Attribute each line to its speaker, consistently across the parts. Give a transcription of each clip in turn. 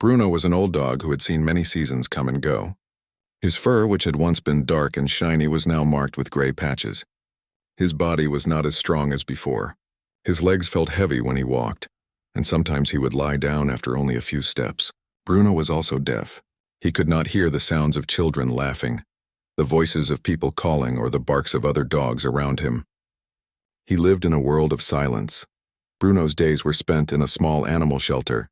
Speaker 1: Bruno was an old dog who had seen many seasons come and go. His fur, which had once been dark and shiny, was now marked with gray patches. His body was not as strong as before. His legs felt heavy when he walked, and sometimes he would lie down after only a few steps. Bruno was also deaf. He could not hear the sounds of children laughing, the voices of people calling, or the barks of other dogs around him. He lived in a world of silence. Bruno's days were spent in a small animal shelter.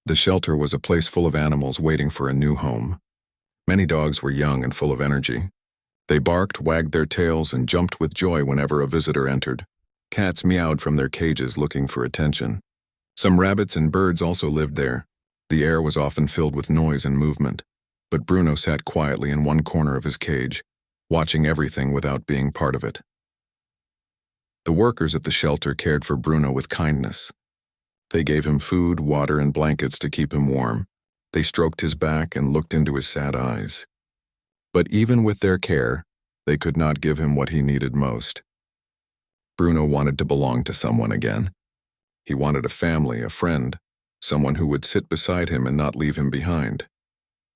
Speaker 1: The shelter was a place full of animals waiting for a new home. Many dogs were young and full of energy. They barked, wagged their tails, and jumped with joy whenever a visitor entered. Cats meowed from their cages looking for attention. Some rabbits and birds also lived there. The air was often filled with noise and movement, but Bruno sat quietly in one corner of his cage, watching everything without being part of it. The workers at the shelter cared for Bruno with kindness. They gave him food, water, and blankets to keep him warm. They stroked his back and looked into his sad eyes. But even with their care, they could not give him what he needed most. Bruno wanted to belong to someone again. He wanted a family, a friend, someone who would sit beside him and not leave him behind.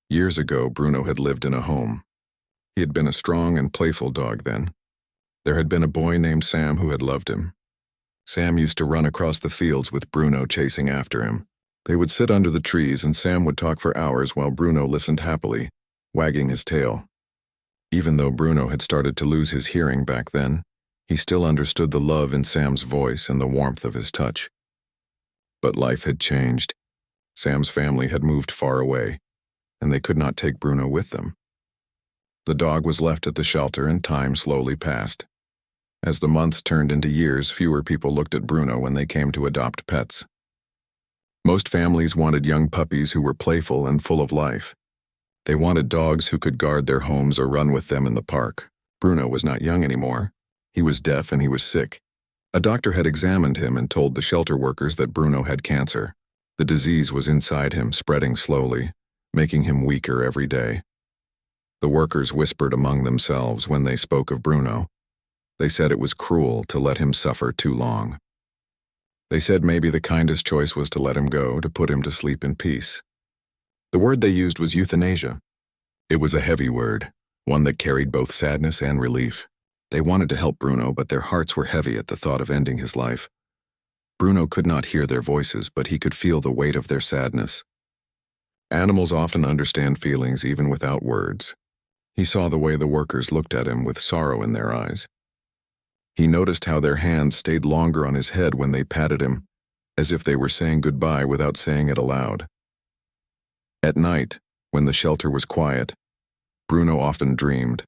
Speaker 1: Years ago, Bruno had lived in a home. He had been a strong and playful dog then. There had been a boy named Sam who had loved him. Sam used to run across the fields with Bruno chasing after him. They would sit under the trees and Sam would talk for hours while Bruno listened happily, wagging his tail. Even though Bruno had started to lose his hearing back then, he still understood the love in Sam's voice and the warmth of his touch. But life had changed. Sam's family had moved far away, and they could not take Bruno with them. The dog was left at the shelter and time slowly passed. As the months turned into years, fewer people looked at Bruno when they came to adopt pets. Most families wanted young puppies who were playful and full of life. They wanted dogs who could guard their homes or run with them in the park. Bruno was not young anymore. He was deaf and he was sick. A doctor had examined him and told the shelter workers that Bruno had cancer. The disease was inside him, spreading slowly, making him weaker every day. The workers whispered among themselves when they spoke of Bruno. They said it was cruel to let him suffer too long. They said maybe the kindest choice was to let him go, to put him to sleep in peace. The word they used was euthanasia. It was a heavy word, one that carried both sadness and relief. They wanted to help Bruno, but their hearts were heavy at the thought of ending his life. Bruno could not hear their voices, but he could feel the weight of their sadness. Animals often understand feelings even without words. He saw the way the workers looked at him with sorrow in their eyes. He noticed how their hands stayed longer on his head when they patted him, as if they were saying goodbye without saying it aloud. At night, when the shelter was quiet, Bruno often dreamed.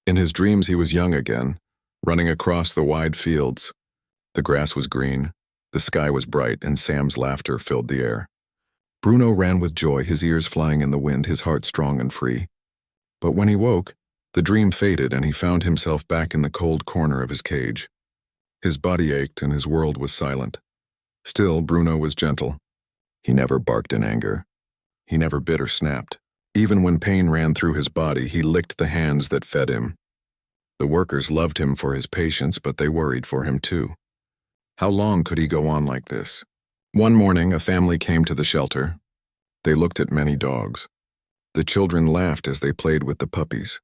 Speaker 1: In his dreams he was young again, running across the wide fields. The grass was green, the sky was bright, and Sam's laughter filled the air. Bruno ran with joy, his ears flying in the wind, his heart strong and free. But when he woke, the dream faded and he found himself back in the cold corner of his cage. His body ached and his world was silent. Still, Bruno was gentle. He never barked in anger. He never bit or snapped. Even when pain ran through his body, he licked the hands that fed him. The workers loved him for his patience, but they worried for him too. How long could he go on like this? One morning, a family came to the shelter. They looked at many dogs. The children laughed as they played with the puppies.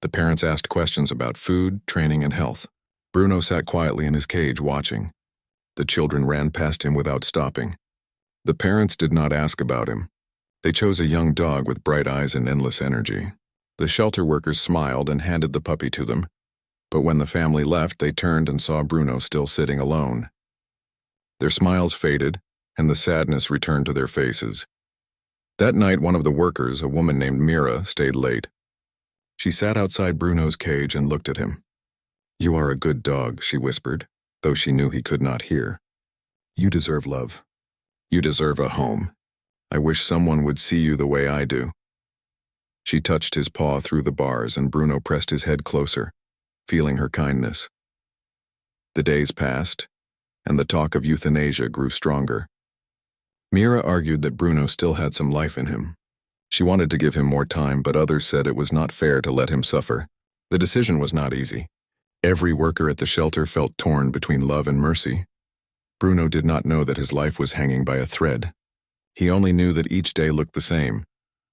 Speaker 1: The parents asked questions about food, training, and health. Bruno sat quietly in his cage watching. The children ran past him without stopping. The parents did not ask about him. They chose a young dog with bright eyes and endless energy. The shelter workers smiled and handed the puppy to them. But when the family left, they turned and saw Bruno still sitting alone. Their smiles faded, and the sadness returned to their faces. That night, one of the workers, a woman named Mira, stayed late. She sat outside Bruno's cage and looked at him. "You are a good dog," she whispered, though she knew he could not hear. "You deserve love. You deserve a home. I wish someone would see you the way I do." She touched his paw through the bars, and Bruno pressed his head closer, feeling her kindness. The days passed, and the talk of euthanasia grew stronger. Mira argued that Bruno still had some life in him. She wanted to give him more time, but others said it was not fair to let him suffer. The decision was not easy. Every worker at the shelter felt torn between love and mercy. Bruno did not know that his life was hanging by a thread. He only knew that each day looked the same.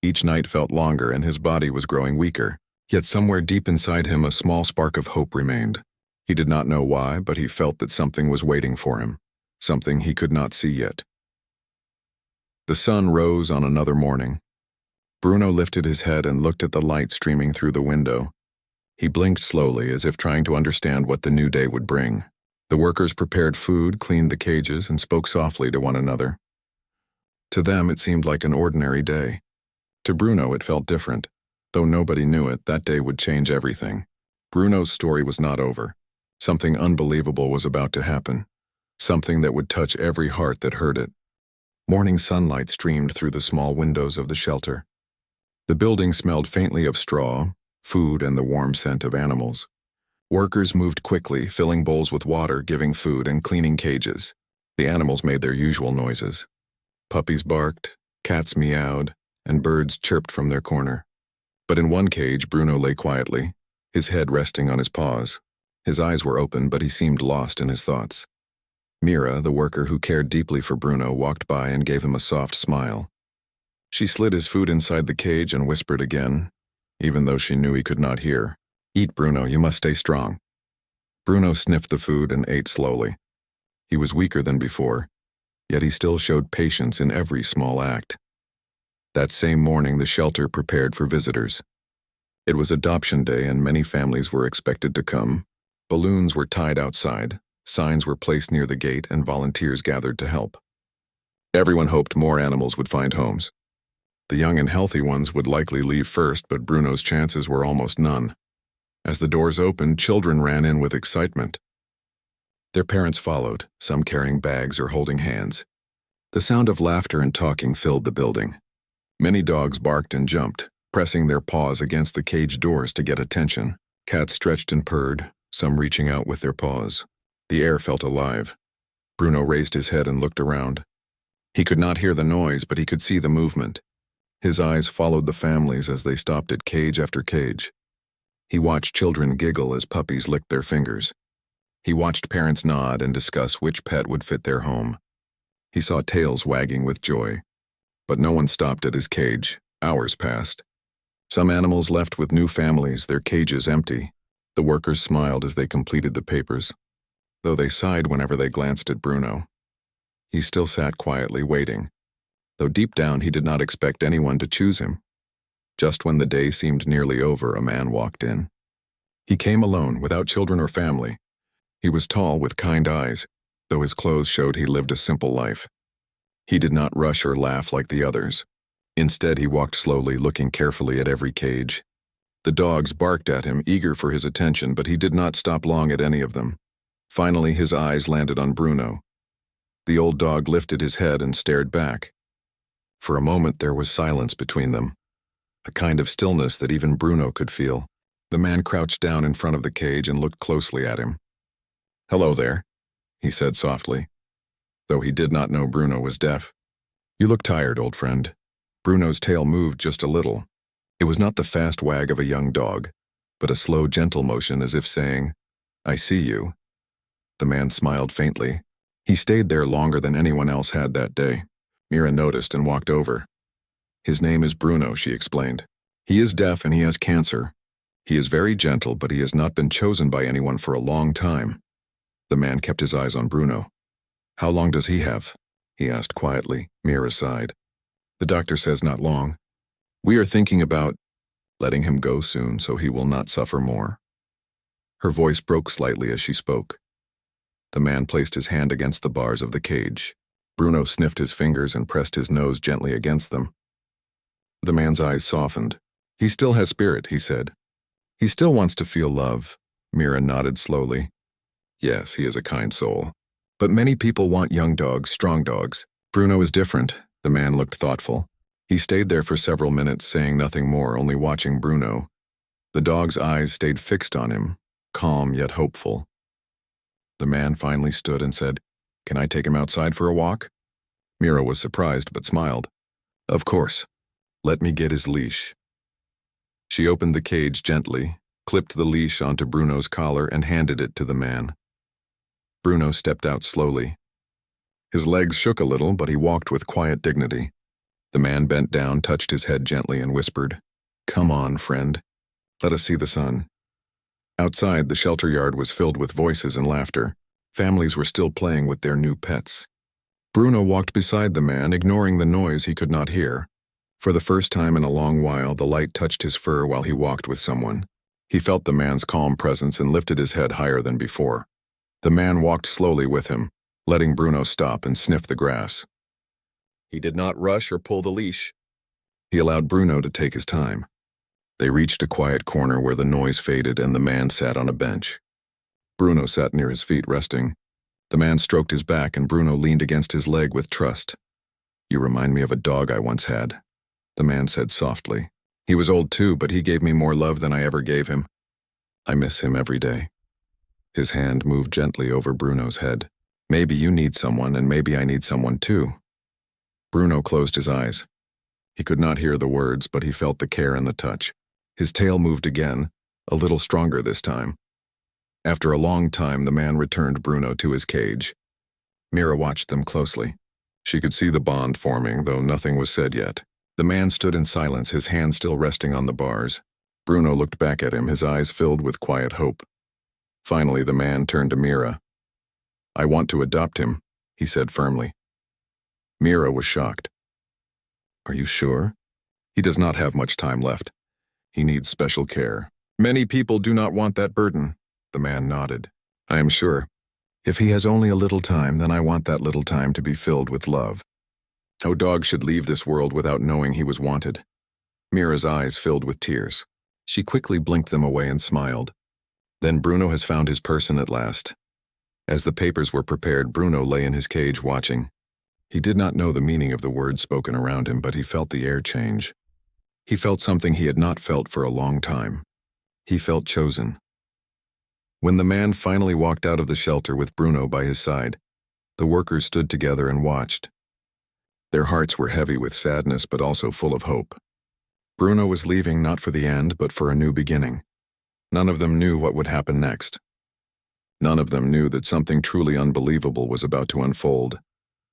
Speaker 1: Each night felt longer and his body was growing weaker. Yet somewhere deep inside him a small spark of hope remained. He did not know why, but he felt that something was waiting for him. Something he could not see yet. The sun rose on another morning. Bruno lifted his head and looked at the light streaming through the window. He blinked slowly, as if trying to understand what the new day would bring. The workers prepared food, cleaned the cages, and spoke softly to one another. To them, it seemed like an ordinary day. To Bruno, it felt different. Though nobody knew it, that day would change everything. Bruno's story was not over. Something unbelievable was about to happen. Something that would touch every heart that heard it. Morning sunlight streamed through the small windows of the shelter. The building smelled faintly of straw, food, and the warm scent of animals. Workers moved quickly, filling bowls with water, giving food, and cleaning cages. The animals made their usual noises. Puppies barked, cats meowed, and birds chirped from their corner. But in one cage, Bruno lay quietly, his head resting on his paws. His eyes were open, but he seemed lost in his thoughts. Mira, the worker who cared deeply for Bruno, walked by and gave him a soft smile. She slid his food inside the cage and whispered again, even though she knew he could not hear. "Eat, Bruno, you must stay strong." Bruno sniffed the food and ate slowly. He was weaker than before, yet he still showed patience in every small act. That same morning, the shelter prepared for visitors. It was adoption day and many families were expected to come. Balloons were tied outside, signs were placed near the gate, and volunteers gathered to help. Everyone hoped more animals would find homes. The young and healthy ones would likely leave first, but Bruno's chances were almost none. As the doors opened, children ran in with excitement. Their parents followed, some carrying bags or holding hands. The sound of laughter and talking filled the building. Many dogs barked and jumped, pressing their paws against the cage doors to get attention. Cats stretched and purred, some reaching out with their paws. The air felt alive. Bruno raised his head and looked around. He could not hear the noise, but he could see the movement. His eyes followed the families as they stopped at cage after cage. He watched children giggle as puppies licked their fingers. He watched parents nod and discuss which pet would fit their home. He saw tails wagging with joy. But no one stopped at his cage. Hours passed. Some animals left with new families, their cages empty. The workers smiled as they completed the papers, though they sighed whenever they glanced at Bruno. He still sat quietly waiting, though deep down he did not expect anyone to choose him. Just when the day seemed nearly over, a man walked in. He came alone, without children or family. He was tall, with kind eyes, though his clothes showed he lived a simple life. He did not rush or laugh like the others. Instead, he walked slowly, looking carefully at every cage. The dogs barked at him, eager for his attention, but he did not stop long at any of them. Finally, his eyes landed on Bruno. The old dog lifted his head and stared back. For a moment, there was silence between them, a kind of stillness that even Bruno could feel. The man crouched down in front of the cage and looked closely at him. "Hello there," he said softly, though he did not know Bruno was deaf. "You look tired, old friend." Bruno's tail moved just a little. It was not the fast wag of a young dog, but a slow, gentle motion as if saying, "I see you." The man smiled faintly. He stayed there longer than anyone else had that day. Mira noticed and walked over. "His name is Bruno," she explained. "He is deaf and he has cancer. He is very gentle, but he has not been chosen by anyone for a long time." The man kept his eyes on Bruno. "How long does he have?" he asked quietly. Mira sighed. "The doctor says not long. We are thinking about letting him go soon so he will not suffer more." Her voice broke slightly as she spoke. The man placed his hand against the bars of the cage. Bruno sniffed his fingers and pressed his nose gently against them. The man's eyes softened. "He still has spirit," he said. "He still wants to feel love." Mira nodded slowly. "Yes, he is a kind soul. But many people want young dogs, strong dogs. Bruno is different." The man looked thoughtful. He stayed there for several minutes, saying nothing more, only watching Bruno. The dog's eyes stayed fixed on him, calm yet hopeful. The man finally stood and said, "Can I take him outside for a walk?" Mira was surprised but smiled. "Of course. Let me get his leash." She opened the cage gently, clipped the leash onto Bruno's collar, and handed it to the man. Bruno stepped out slowly. His legs shook a little, but he walked with quiet dignity. The man bent down, touched his head gently, and whispered, "Come on, friend. Let us see the sun." Outside, the shelter yard was filled with voices and laughter. Families were still playing with their new pets. Bruno walked beside the man, ignoring the noise he could not hear. For the first time in a long while, the light touched his fur while he walked with someone. He felt the man's calm presence and lifted his head higher than before. The man walked slowly with him, letting Bruno stop and sniff the grass. He did not rush or pull the leash. He allowed Bruno to take his time. They reached a quiet corner where the noise faded and the man sat on a bench. Bruno sat near his feet, resting. The man stroked his back and Bruno leaned against his leg with trust. "You remind me of a dog I once had," the man said softly. "He was old too, but he gave me more love than I ever gave him. I miss him every day." His hand moved gently over Bruno's head. "Maybe you need someone, and maybe I need someone too." Bruno closed his eyes. He could not hear the words, but he felt the care and the touch. His tail moved again, a little stronger this time. After a long time, the man returned Bruno to his cage. Mira watched them closely. She could see the bond forming, though nothing was said yet. The man stood in silence, his hand still resting on the bars. Bruno looked back at him, his eyes filled with quiet hope. Finally, the man turned to Mira. "I want to adopt him," he said firmly. Mira was shocked. "Are you sure? He does not have much time left. He needs special care." "Many people do not want that burden," the man nodded. "I am sure. If he has only a little time, then I want that little time to be filled with love. No dog should leave this world without knowing he was wanted." Mira's eyes filled with tears. She quickly blinked them away and smiled. "Then Bruno has found his person at last." As the papers were prepared, Bruno lay in his cage watching. He did not know the meaning of the words spoken around him, but he felt the air change. He felt something he had not felt for a long time. He felt chosen. When the man finally walked out of the shelter with Bruno by his side, the workers stood together and watched. Their hearts were heavy with sadness, but also full of hope. Bruno was leaving not for the end, but for a new beginning. None of them knew what would happen next. None of them knew that something truly unbelievable was about to unfold,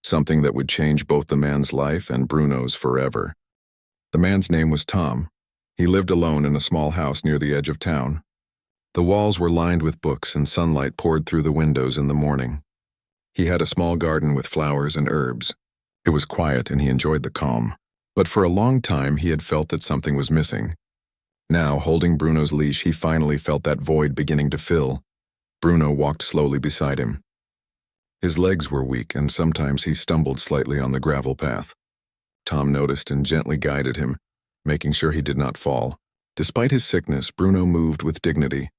Speaker 1: something that would change both the man's life and Bruno's forever. The man's name was Tom. He lived alone in a small house near the edge of town. The walls were lined with books and sunlight poured through the windows in the morning. He had a small garden with flowers and herbs. It was quiet and he enjoyed the calm. But for a long time he had felt that something was missing. Now, holding Bruno's leash, he finally felt that void beginning to fill. Bruno walked slowly beside him. His legs were weak and sometimes he stumbled slightly on the gravel path. Tom noticed and gently guided him, making sure he did not fall. Despite his sickness, Bruno moved with dignity.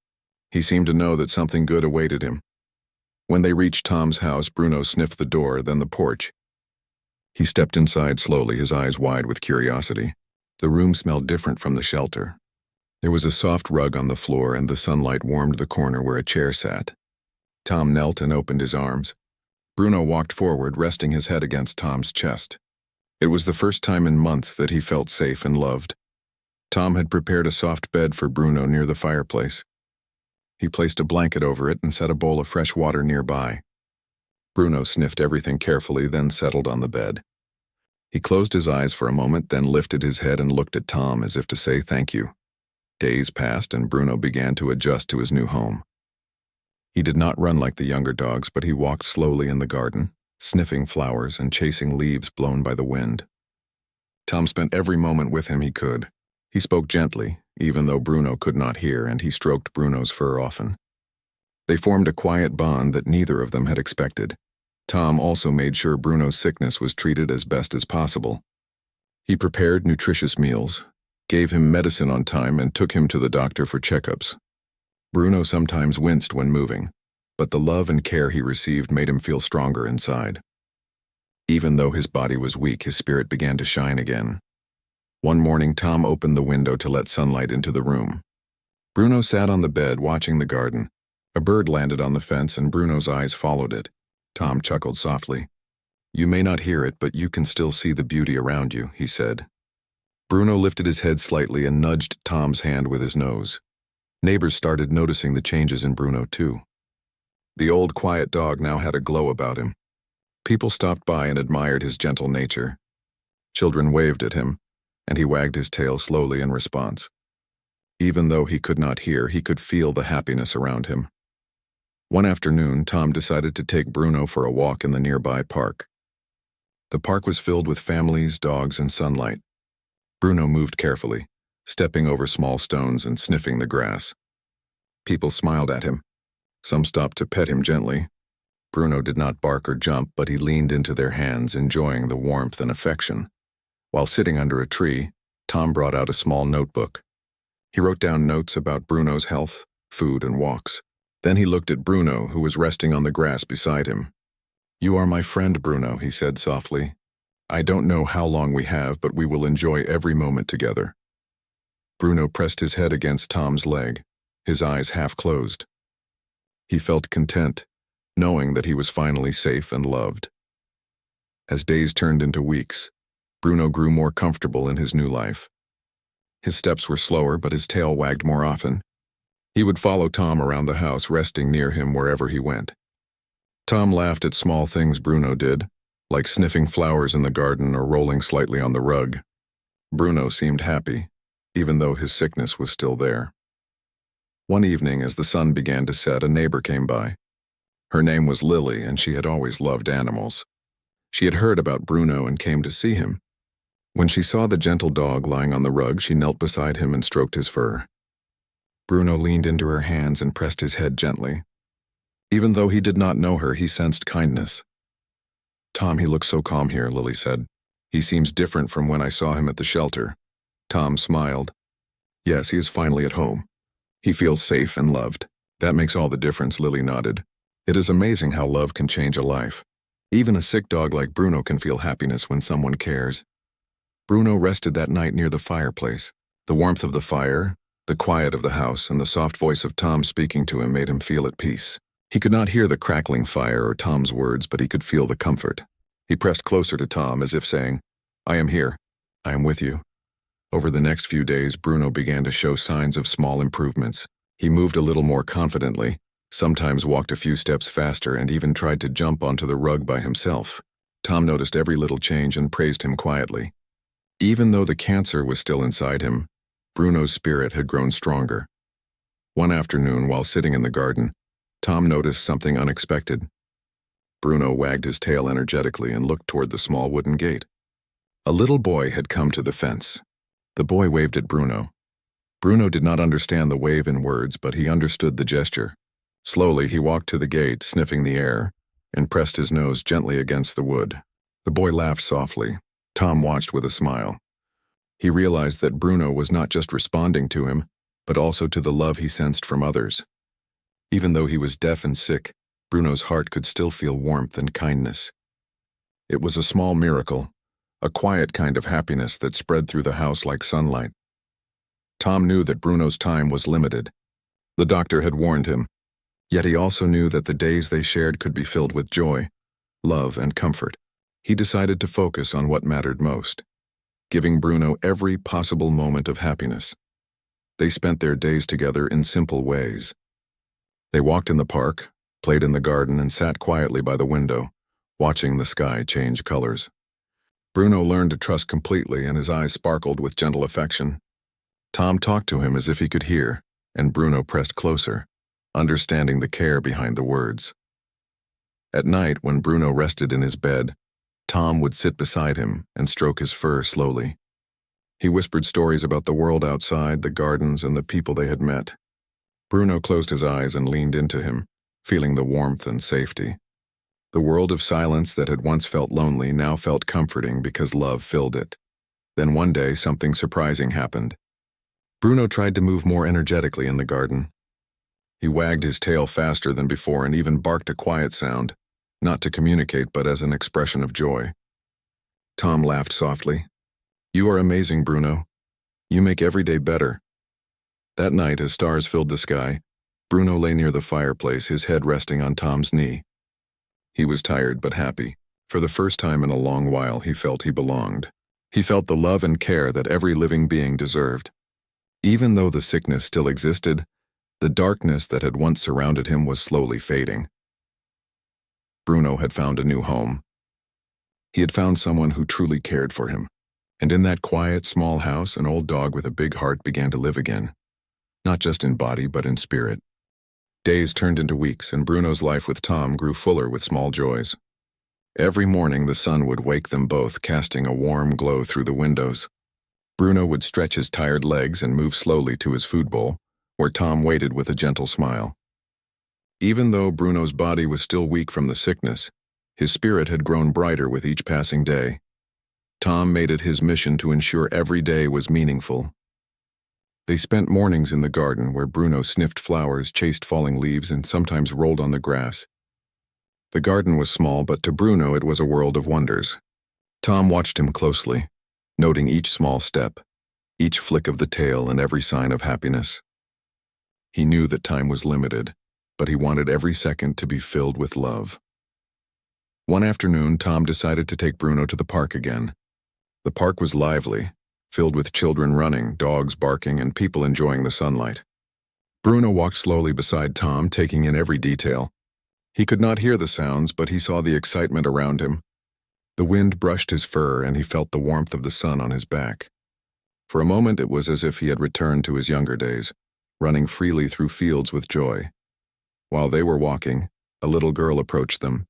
Speaker 1: He seemed to know that something good awaited him. When they reached Tom's house, Bruno sniffed the door, then the porch. He stepped inside slowly, his eyes wide with curiosity. The room smelled different from the shelter. There was a soft rug on the floor and the sunlight warmed the corner where a chair sat. Tom knelt and opened his arms. Bruno walked forward, resting his head against Tom's chest. It was the first time in months that he felt safe and loved. Tom had prepared a soft bed for Bruno near the fireplace. He placed a blanket over it and set a bowl of fresh water nearby. Bruno sniffed everything carefully, then settled on the bed. He closed his eyes for a moment, then lifted his head and looked at Tom as if to say thank you. Days passed and Bruno began to adjust to his new home. He did not run like the younger dogs, but he walked slowly in the garden, sniffing flowers and chasing leaves blown by the wind. Tom spent every moment with him he could. He spoke gently, even though Bruno could not hear, and he stroked Bruno's fur often. They formed a quiet bond that neither of them had expected. Tom also made sure Bruno's sickness was treated as best as possible. He prepared nutritious meals, gave him medicine on time, and took him to the doctor for checkups. Bruno sometimes winced when moving, but the love and care he received made him feel stronger inside. Even though his body was weak, his spirit began to shine again. One morning, Tom opened the window to let sunlight into the room. Bruno sat on the bed watching the garden. A bird landed on the fence and Bruno's eyes followed it. Tom chuckled softly. "You may not hear it, but you can still see the beauty around you," he said. Bruno lifted his head slightly and nudged Tom's hand with his nose. Neighbors started noticing the changes in Bruno too. The old quiet dog now had a glow about him. People stopped by and admired his gentle nature. Children waved at him, and he wagged his tail slowly in response. Even though he could not hear, he could feel the happiness around him. One afternoon, Tom decided to take Bruno for a walk in the nearby park. The park was filled with families, dogs, and sunlight. Bruno moved carefully, stepping over small stones and sniffing the grass. People smiled at him. Some stopped to pet him gently. Bruno did not bark or jump, but he leaned into their hands, enjoying the warmth and affection. While sitting under a tree, Tom brought out a small notebook. He wrote down notes about Bruno's health, food, and walks. Then he looked at Bruno, who was resting on the grass beside him. "You are my friend, Bruno," he said softly. "I don't know how long we have, but we will enjoy every moment together." Bruno pressed his head against Tom's leg, his eyes half closed. He felt content, knowing that he was finally safe and loved. As days turned into weeks, Bruno grew more comfortable in his new life. His steps were slower, but his tail wagged more often. He would follow Tom around the house, resting near him wherever he went. Tom laughed at small things Bruno did, like sniffing flowers in the garden or rolling slightly on the rug. Bruno seemed happy, even though his sickness was still there. One evening, as the sun began to set, a neighbor came by. Her name was Lily, and she had always loved animals. She had heard about Bruno and came to see him. When she saw the gentle dog lying on the rug, she knelt beside him and stroked his fur. Bruno leaned into her hands and pressed his head gently. Even though he did not know her, he sensed kindness. "Tom, he looks so calm here," Lily said. "He seems different from when I saw him at the shelter." Tom smiled. "Yes, he is finally at home. He feels safe and loved. That makes all the difference," Lily nodded. "It is amazing how love can change a life. Even a sick dog like Bruno can feel happiness when someone cares." Bruno rested that night near the fireplace. The warmth of the fire, the quiet of the house, and the soft voice of Tom speaking to him made him feel at peace. He could not hear the crackling fire or Tom's words, but he could feel the comfort. He pressed closer to Tom as if saying, "I am here. I am with you." Over the next few days, Bruno began to show signs of small improvements. He moved a little more confidently, sometimes walked a few steps faster, and even tried to jump onto the rug by himself. Tom noticed every little change and praised him quietly. Even though the cancer was still inside him, Bruno's spirit had grown stronger. One afternoon, while sitting in the garden, Tom noticed something unexpected. Bruno wagged his tail energetically and looked toward the small wooden gate. A little boy had come to the fence. The boy waved at Bruno. Bruno did not understand the wave in words, but he understood the gesture. Slowly, he walked to the gate, sniffing the air, and pressed his nose gently against the wood. The boy laughed softly. Tom watched with a smile. He realized that Bruno was not just responding to him, but also to the love he sensed from others. Even though he was deaf and sick, Bruno's heart could still feel warmth and kindness. It was a small miracle, a quiet kind of happiness that spread through the house like sunlight. Tom knew that Bruno's time was limited. The doctor had warned him, yet he also knew that the days they shared could be filled with joy, love, and comfort. He decided to focus on what mattered most, giving Bruno every possible moment of happiness. They spent their days together in simple ways. They walked in the park, played in the garden, and sat quietly by the window, watching the sky change colors. Bruno learned to trust completely, and his eyes sparkled with gentle affection. Tom talked to him as if he could hear, and Bruno pressed closer, understanding the care behind the words. At night, when Bruno rested in his bed, Tom would sit beside him and stroke his fur slowly. He whispered stories about the world outside, the gardens, and the people they had met. Bruno closed his eyes and leaned into him, feeling the warmth and safety. The world of silence that had once felt lonely now felt comforting because love filled it. Then one day, something surprising happened. Bruno tried to move more energetically in the garden. He wagged his tail faster than before and even barked a quiet sound, not to communicate but as an expression of joy. Tom laughed softly. "You are amazing, Bruno. You make every day better." That night, as stars filled the sky, Bruno lay near the fireplace, his head resting on Tom's knee. He was tired but happy. For the first time in a long while, he felt he belonged. He felt the love and care that every living being deserved. Even though the sickness still existed, the darkness that had once surrounded him was slowly fading. Bruno had found a new home. He had found someone who truly cared for him. And in that quiet, small house, an old dog with a big heart began to live again, not just in body but in spirit. Days turned into weeks, and Bruno's life with Tom grew fuller with small joys. Every morning the sun would wake them both, casting a warm glow through the windows. Bruno would stretch his tired legs and move slowly to his food bowl, where Tom waited with a gentle smile. Even though Bruno's body was still weak from the sickness, his spirit had grown brighter with each passing day. Tom made it his mission to ensure every day was meaningful. They spent mornings in the garden where Bruno sniffed flowers, chased falling leaves, and sometimes rolled on the grass. The garden was small, but to Bruno it was a world of wonders. Tom watched him closely, noting each small step, each flick of the tail, and every sign of happiness. He knew that time was limited, but he wanted every second to be filled with love. One afternoon, Tom decided to take Bruno to the park again. The park was lively, filled with children running, dogs barking, and people enjoying the sunlight. Bruno walked slowly beside Tom, taking in every detail. He could not hear the sounds, but he saw the excitement around him. The wind brushed his fur, and he felt the warmth of the sun on his back. For a moment it was as if he had returned to his younger days, running freely through fields with joy. While they were walking, a little girl approached them.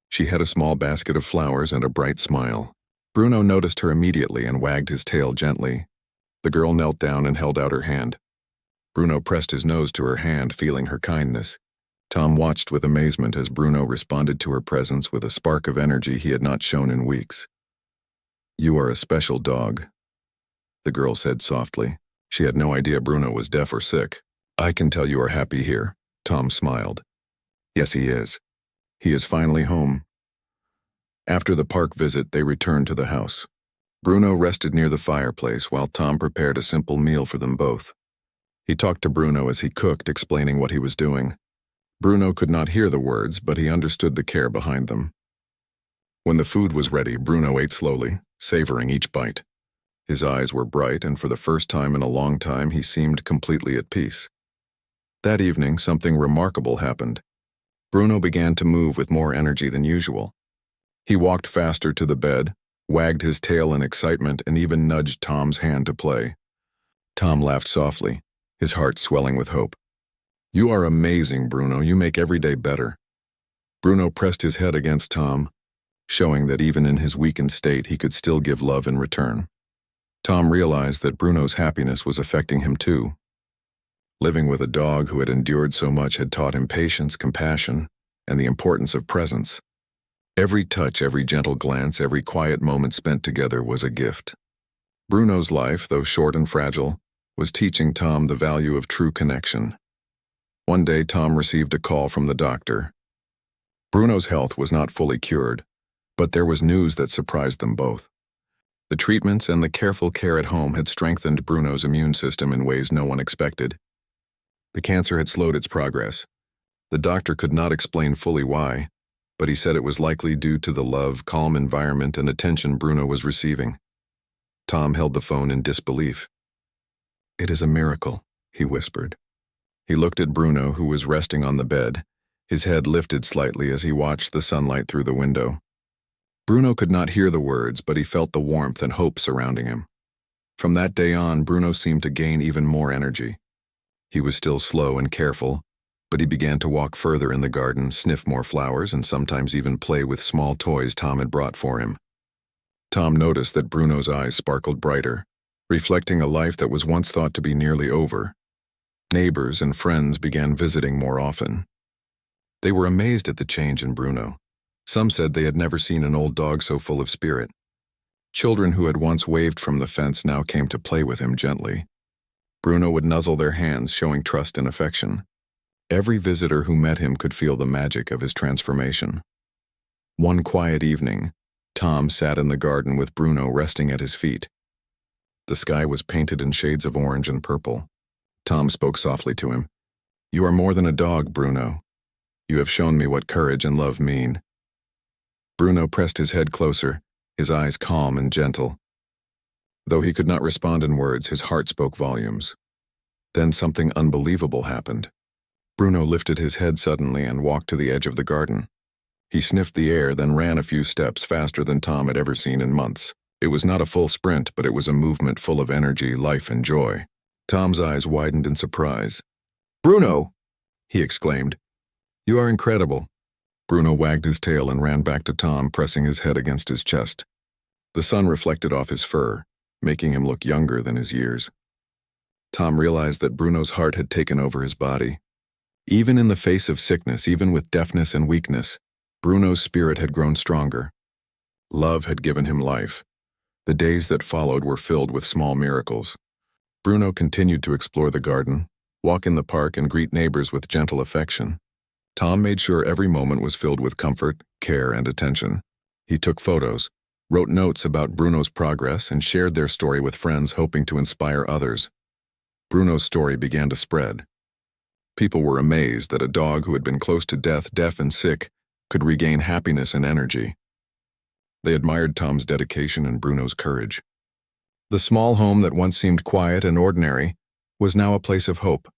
Speaker 1: She had a small basket of flowers and a bright smile. Bruno noticed her immediately and wagged his tail gently. The girl knelt down and held out her hand. Bruno pressed his nose to her hand, feeling her kindness. Tom watched with amazement as Bruno responded to her presence with a spark of energy he had not shown in weeks. "You are a special dog," the girl said softly. She had no idea Bruno was deaf or sick. "I can tell you are happy here," Tom smiled. "Yes, he is. He is finally home." After the park visit, they returned to the house. Bruno rested near the fireplace while Tom prepared a simple meal for them both. He talked to Bruno as he cooked, explaining what he was doing. Bruno could not hear the words, but he understood the care behind them. When the food was ready, Bruno ate slowly, savoring each bite. His eyes were bright, and for the first time in a long time, he seemed completely at peace. That evening, something remarkable happened. Bruno began to move with more energy than usual. He walked faster to the bed, wagged his tail in excitement, and even nudged Tom's hand to play. Tom laughed softly, his heart swelling with hope. "You are amazing, Bruno. You make every day better." Bruno pressed his head against Tom, showing that even in his weakened state he could still give love in return. Tom realized that Bruno's happiness was affecting him too. Living with a dog who had endured so much had taught him patience, compassion, and the importance of presence. Every touch, every gentle glance, every quiet moment spent together was a gift. Bruno's life, though short and fragile, was teaching Tom the value of true connection. One day, Tom received a call from the doctor. Bruno's health was not fully cured, but there was news that surprised them both. The treatments and the careful care at home had strengthened Bruno's immune system in ways no one expected. The cancer had slowed its progress. The doctor could not explain fully why, but he said it was likely due to the love, calm environment, and attention Bruno was receiving. Tom held the phone in disbelief. "It is a miracle," he whispered. He looked at Bruno, who was resting on the bed, his head lifted slightly as he watched the sunlight through the window. Bruno could not hear the words, but he felt the warmth and hope surrounding him. From that day on, Bruno seemed to gain even more energy. He was still slow and careful, but he began to walk further in the garden, sniff more flowers, and sometimes even play with small toys Tom had brought for him. Tom noticed that Bruno's eyes sparkled brighter, reflecting a life that was once thought to be nearly over. Neighbors and friends began visiting more often. They were amazed at the change in Bruno. Some said they had never seen an old dog so full of spirit. Children who had once waved from the fence now came to play with him gently. Bruno would nuzzle their hands, showing trust and affection. Every visitor who met him could feel the magic of his transformation. One quiet evening, Tom sat in the garden with Bruno resting at his feet. The sky was painted in shades of orange and purple. Tom spoke softly to him. "You are more than a dog, Bruno. You have shown me what courage and love mean." Bruno pressed his head closer, his eyes calm and gentle. Though he could not respond in words, his heart spoke volumes. Then something unbelievable happened. Bruno lifted his head suddenly and walked to the edge of the garden. He sniffed the air, then ran a few steps faster than Tom had ever seen in months. It was not a full sprint, but it was a movement full of energy, life, and joy. Tom's eyes widened in surprise. "Bruno!" he exclaimed. "You are incredible." Bruno wagged his tail and ran back to Tom, pressing his head against his chest. The sun reflected off his fur, making him look younger than his years. Tom realized that Bruno's heart had taken over his body. Even in the face of sickness, even with deafness and weakness, Bruno's spirit had grown stronger. Love had given him life. The days that followed were filled with small miracles. Bruno continued to explore the garden, walk in the park, and greet neighbors with gentle affection. Tom made sure every moment was filled with comfort, care, and attention. He took photos, wrote notes about Bruno's progress, and shared their story with friends, hoping to inspire others. Bruno's story began to spread. People were amazed that a dog who had been close to death, deaf and sick, could regain happiness and energy. They admired Tom's dedication and Bruno's courage. The small home that once seemed quiet and ordinary was now a place of hope,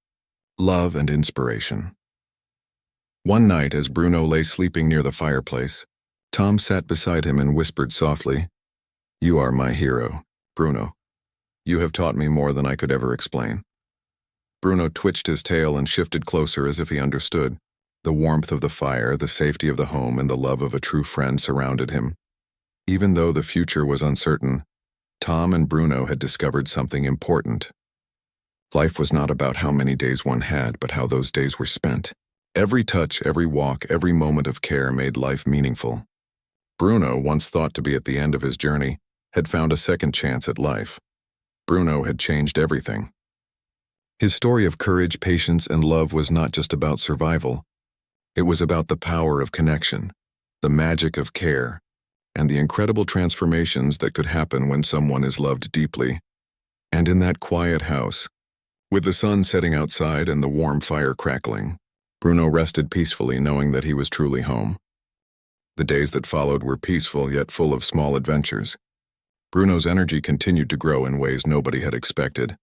Speaker 1: love, and inspiration. One night, as Bruno lay sleeping near the fireplace, Tom sat beside him and whispered softly, "You are my hero, Bruno. You have taught me more than I could ever explain." Bruno twitched his tail and shifted closer as if he understood. The warmth of the fire, the safety of the home, and the love of a true friend surrounded him. Even though the future was uncertain, Tom and Bruno had discovered something important. Life was not about how many days one had, but how those days were spent. Every touch, every walk, every moment of care made life meaningful. Bruno, once thought to be at the end of his journey, had found a second chance at life. Bruno had changed everything. His story of courage, patience, and love was not just about survival. It was about the power of connection, the magic of care, and the incredible transformations that could happen when someone is loved deeply. And in that quiet house, with the sun setting outside and the warm fire crackling, Bruno rested peacefully, knowing that he was truly home. The days that followed were peaceful yet full of small adventures. Bruno's energy continued to grow in ways nobody had expected.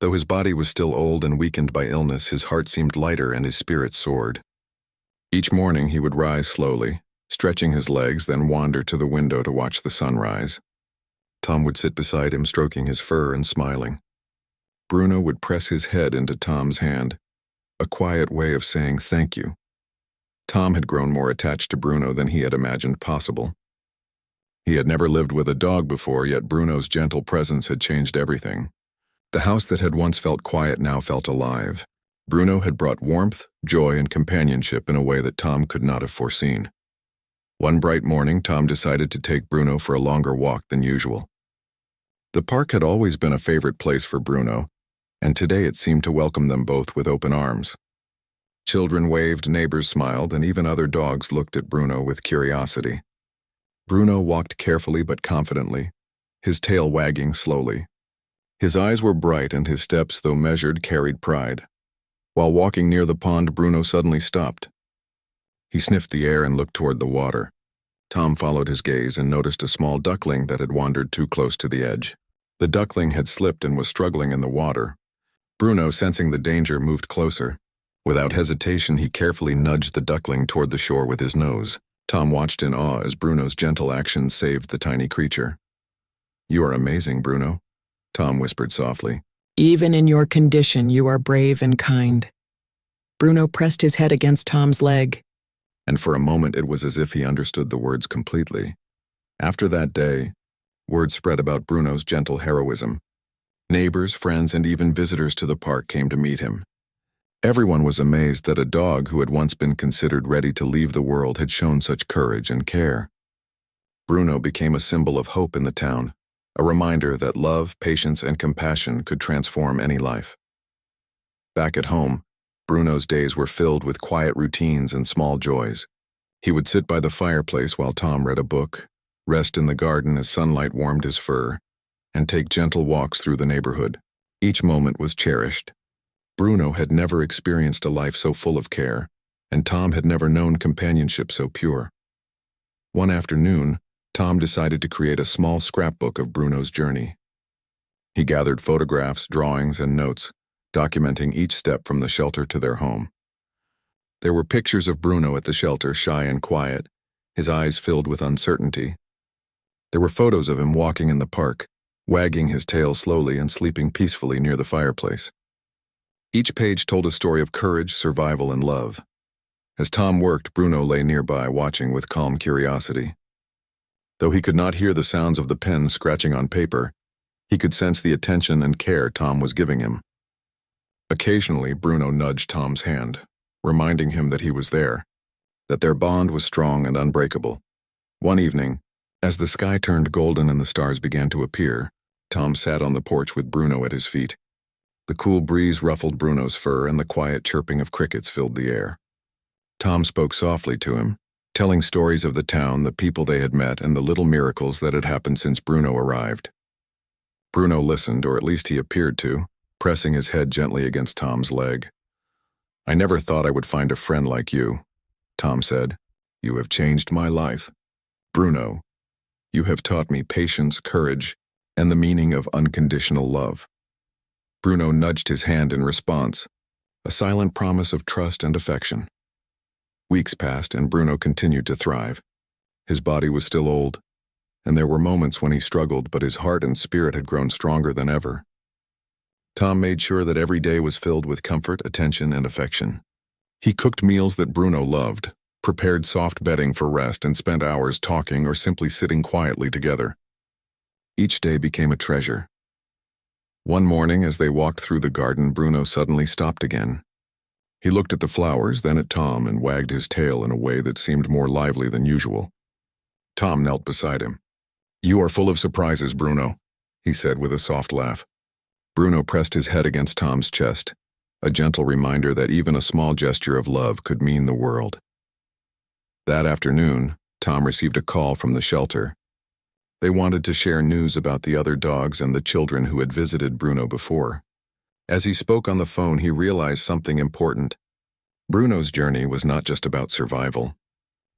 Speaker 1: Though his body was still old and weakened by illness, his heart seemed lighter and his spirit soared. Each morning he would rise slowly, stretching his legs, then wander to the window to watch the sunrise. Tom would sit beside him, stroking his fur and smiling. Bruno would press his head into Tom's hand, a quiet way of saying thank you. Tom had grown more attached to Bruno than he had imagined possible. He had never lived with a dog before, yet Bruno's gentle presence had changed everything. The house that had once felt quiet now felt alive. Bruno had brought warmth, joy, and companionship in a way that Tom could not have foreseen. One bright morning, Tom decided to take Bruno for a longer walk than usual. The park had always been a favorite place for Bruno, and today it seemed to welcome them both with open arms. Children waved, neighbors smiled, and even other dogs looked at Bruno with curiosity. Bruno walked carefully but confidently, his tail wagging slowly. His eyes were bright and his steps, though measured, carried pride. While walking near the pond, Bruno suddenly stopped. He sniffed the air and looked toward the water. Tom followed his gaze and noticed a small duckling that had wandered too close to the edge. The duckling had slipped and was struggling in the water. Bruno, sensing the danger, moved closer. Without hesitation, he carefully nudged the duckling toward the shore with his nose. Tom watched in awe as Bruno's gentle actions saved the tiny creature. "You are amazing, Bruno," Tom whispered softly.
Speaker 2: "Even in your condition, you are brave and kind." Bruno pressed his head against Tom's leg.
Speaker 1: And for a moment it was as if he understood the words completely. After that day, word spread about Bruno's gentle heroism. Neighbors, friends, and even visitors to the park came to meet him. Everyone was amazed that a dog who had once been considered ready to leave the world had shown such courage and care. Bruno became a symbol of hope in the town, a reminder that love, patience, and compassion could transform any life. Back at home, Bruno's days were filled with quiet routines and small joys. He would sit by the fireplace while Tom read a book, rest in the garden as sunlight warmed his fur, and take gentle walks through the neighborhood. Each moment was cherished. Bruno had never experienced a life so full of care, and Tom had never known companionship so pure. One afternoon, Tom decided to create a small scrapbook of Bruno's journey. He gathered photographs, drawings, and notes, documenting each step from the shelter to their home. There were pictures of Bruno at the shelter, shy and quiet, his eyes filled with uncertainty. There were photos of him walking in the park, wagging his tail slowly and sleeping peacefully near the fireplace. Each page told a story of courage, survival, and love. As Tom worked, Bruno lay nearby, watching with calm curiosity. Though he could not hear the sounds of the pen scratching on paper, he could sense the attention and care Tom was giving him. Occasionally, Bruno nudged Tom's hand, reminding him that he was there, that their bond was strong and unbreakable. One evening, as the sky turned golden and the stars began to appear, Tom sat on the porch with Bruno at his feet. The cool breeze ruffled Bruno's fur and the quiet chirping of crickets filled the air. Tom spoke softly to him, telling stories of the town, the people they had met, and the little miracles that had happened since Bruno arrived. Bruno listened, or at least he appeared to, pressing his head gently against Tom's leg. "I never thought I would find a friend like you," Tom said. "You have changed my life. Bruno, you have taught me patience, courage, and the meaning of unconditional love." Bruno nudged his hand in response, a silent promise of trust and affection. Weeks passed and Bruno continued to thrive. His body was still old, and there were moments when he struggled, but his heart and spirit had grown stronger than ever. Tom made sure that every day was filled with comfort, attention, and affection. He cooked meals that Bruno loved, prepared soft bedding for rest, and spent hours talking or simply sitting quietly together. Each day became a treasure. One morning, as they walked through the garden, Bruno suddenly stopped again. He looked at the flowers, then at Tom, and wagged his tail in a way that seemed more lively than usual. Tom knelt beside him. "You are full of surprises, Bruno," he said with a soft laugh. Bruno pressed his head against Tom's chest, a gentle reminder that even a small gesture of love could mean the world. That afternoon, Tom received a call from the shelter. They wanted to share news about the other dogs and the children who had visited Bruno before. As he spoke on the phone, he realized something important. Bruno's journey was not just about survival.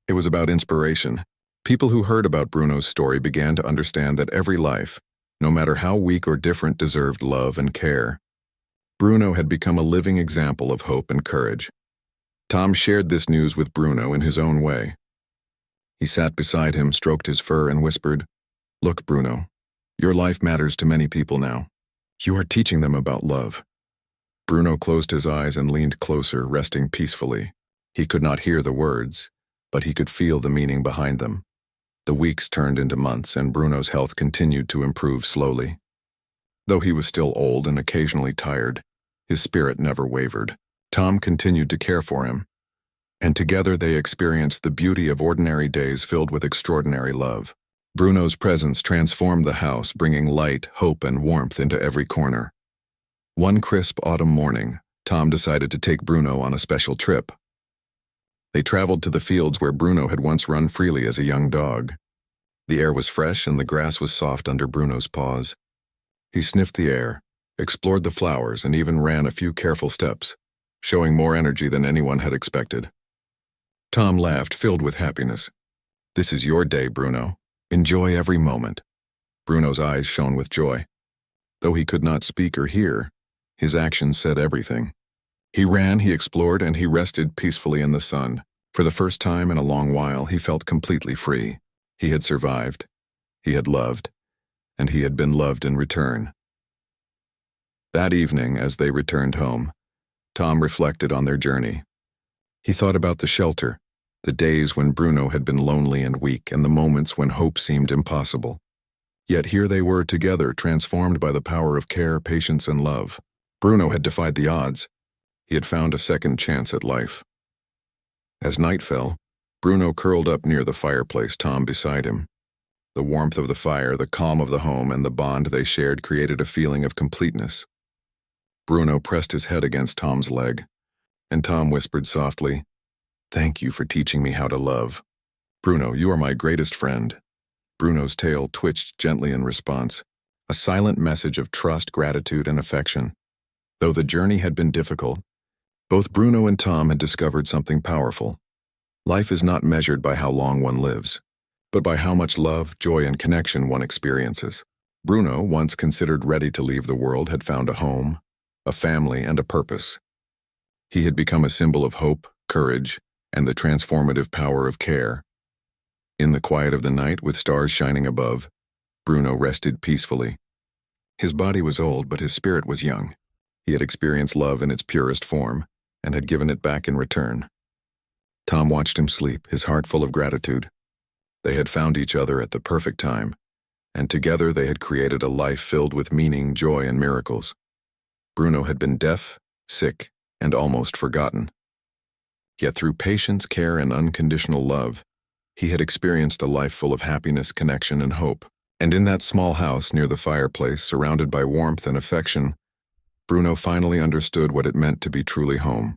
Speaker 1: It was about inspiration. People who heard about Bruno's story began to understand that every life, no matter how weak or different, deserved love and care. Bruno had become a living example of hope and courage. Tom shared this news with Bruno in his own way. He sat beside him, stroked his fur, and whispered, "Look, Bruno, your life matters to many people now. You are teaching them about love." Bruno closed his eyes and leaned closer, resting peacefully. He could not hear the words, but he could feel the meaning behind them. The weeks turned into months, and Bruno's health continued to improve slowly. Though he was still old and occasionally tired, his spirit never wavered. Tom continued to care for him, and together they experienced the beauty of ordinary days filled with extraordinary love. Bruno's presence transformed the house, bringing light, hope, and warmth into every corner. One crisp autumn morning, Tom decided to take Bruno on a special trip. They traveled to the fields where Bruno had once run freely as a young dog. The air was fresh and the grass was soft under Bruno's paws. He sniffed the air, explored the flowers, and even ran a few careful steps, showing more energy than anyone had expected. Tom laughed, filled with happiness. "This is your day, Bruno. Enjoy every moment." Bruno's eyes shone with joy. Though he could not speak or hear, his actions said everything. He ran, he explored, and he rested peacefully in the sun. For the first time in a long while, he felt completely free. He had survived, he had loved, and he had been loved in return. That evening, as they returned home, Tom reflected on their journey. He thought about the shelter, the days when Bruno had been lonely and weak, and the moments when hope seemed impossible. Yet here they were together, transformed by the power of care, patience, and love. Bruno had defied the odds. He had found a second chance at life. As night fell, Bruno curled up near the fireplace, Tom beside him. The warmth of the fire, the calm of the home, and the bond they shared created a feeling of completeness. Bruno pressed his head against Tom's leg, and Tom whispered softly, "Thank you for teaching me how to love. Bruno, you are my greatest friend." Bruno's tail twitched gently in response, a silent message of trust, gratitude, and affection. Though the journey had been difficult, both Bruno and Tom had discovered something powerful. Life is not measured by how long one lives, but by how much love, joy, and connection one experiences. Bruno, once considered ready to leave the world, had found a home, a family, and a purpose. He had become a symbol of hope, courage, and the transformative power of care. In the quiet of the night, with stars shining above, Bruno rested peacefully. His body was old, but his spirit was young. He had experienced love in its purest form, and had given it back in return. Tom watched him sleep, his heart full of gratitude. They had found each other at the perfect time, and together they had created a life filled with meaning, joy, and miracles. Bruno had been deaf, sick, and almost forgotten. Yet through patience, care, and unconditional love, he had experienced a life full of happiness, connection, and hope. And in that small house near the fireplace, surrounded by warmth and affection, Bruno finally understood what it meant to be truly home.